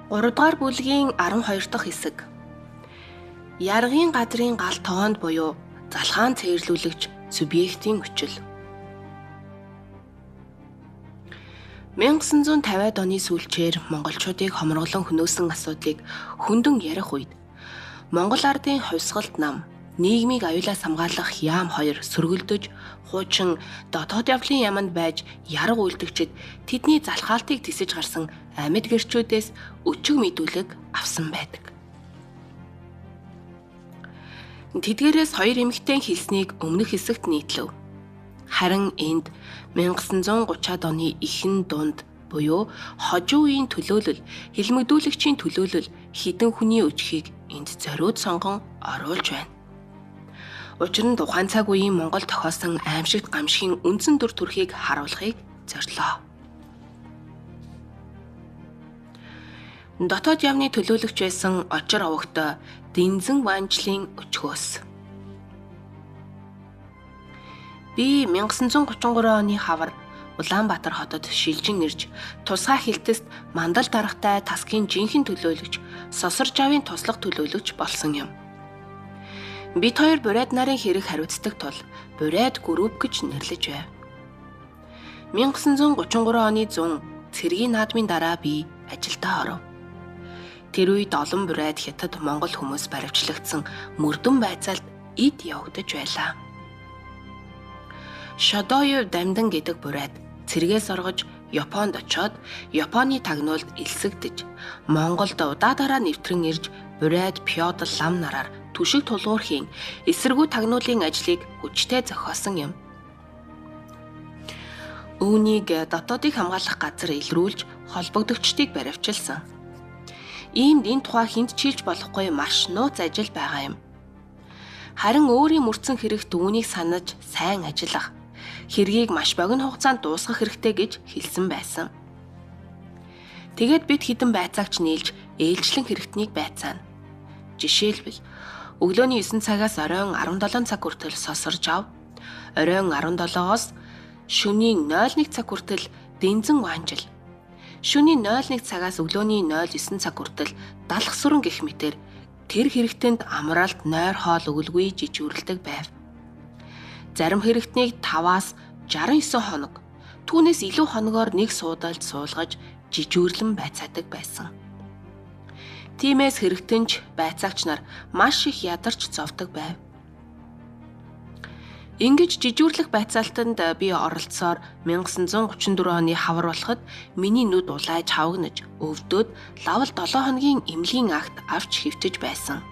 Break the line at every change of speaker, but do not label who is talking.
3 дугаар бүлгийн 12 дахь хэсэг. Яргын газрын гал тоонд буюу залхаан цээрлүүлэгч субъектийн хүчил. 1950-ад оны сүүлчээр монголчуудыг хомроглон хөнөөсөн асуудлыг хүндэн ярих үед Монгол ардын хувьсгалт нам нийгмийг аюулаас хамгаалах яам 2 сөргөлдөж хуучин дотоод явдлын яманд байж ярга үйлдэгчид тэдний залхаалтыг тисэж гарсан амьд гэрчүүдээс өчиг мэдүүлэг авсан байдаг. Тэдгээрээс 2 эмэгтэй хэлснийг өмнөх хэсэгт нийтлэв. Харин энд 1930-ад оны ихэнх дунд буюу хожуу үеийн төлөөлөл, хэлмэгдүүлэгчийн төлөөлөл хідэн хүний өчхийг энд зориуд сонгон оруулж байна. Учир нь тухайн цаг үеийн Монгол тохиосон аимшигт гамшигын үндсэн дүр төрхийг харуулахыг зорилоо. Дотоод явны төлөөлөгч байсан Очир овогтой Дэнзэн Ванжлын өчгөөс. Би 1933 оны хавар Улаанбаатар хотод шилжин ирж тусгай хилтэст мандал дарахтай тасгийн жинхэнэ төлөөлөгч Сосорж авийн туслах төлөөлөгч болсон юм. Бид хоёр бурайд нарын хэрэг хариуцдаг тул бурайд групп гэж нэрлэж байв. 1933 оны 100 цэргийн наадмын дараа би ажилдаа оров. Тэр үед олон бурайд хятад Монгол хүмүүс баривчлагдсан мөрдөн байцаалд эд явагдаж байлаа. Шодоёв Дамдан гэдэг бурайд цэргээс оргож Японд очоод Японы тагнуулд элсэгдэж Монголд удаа нэвтрэн ирж бурайд Пёдл лам нараар түшиг тулгуурхийн эсэргүү тагнуулын ажлыг хүчтэй зохиосон юм. Үүнийг дотоодыг хамгаалах газар илрүүлж холбогдогчдыг баривчилсан. Иймд энэ тухай хүнд чийлж болохгүй маш нууц ажил байгаа юм. Харин өөрийн мөрцөн хэрэгт үүнийг санаж сайн ажиллах, хэргийг маш богино хугацаанд дуусгах хэрэгтэй гэж хэлсэн байсан. Тэгээд бид хідэн байцаагч нийлж ээлжлэн хэрэгтнийг байцаана. Жишээлбэл өглөөний 9 цагаас оройн 17 цаг хүртэл Сосорж ав, оройн 17-оос шөнийн 01 цаг хүртэл Дэнзэн Ванжил, шөнийн 01 цагаас өглөөний 09 цаг хүртэл Далах сүрэн гэх мэтээр тэр хэрэгтэнд амралт нойр хоол өгөлгүй жижүүрлдэг байв. Зарим хэрэгтнийг 5-аас 69 хоног, түүнээс илүү хоногоор нэг суудалд суулгаж жижүүрлэн байцаадаг байсан. Тиймээс хэрэгтэнч байцаагч нар маш их ядарч зовдөг байв. Ингэж жижүүрлэх байцаалтанд би оролцсоор 1934 оны хавар болоход миний нүд улайж хавгнаж, өвдөд лавал 7 хоногийн эмнэлгийн акт авч хэвтэж байсан.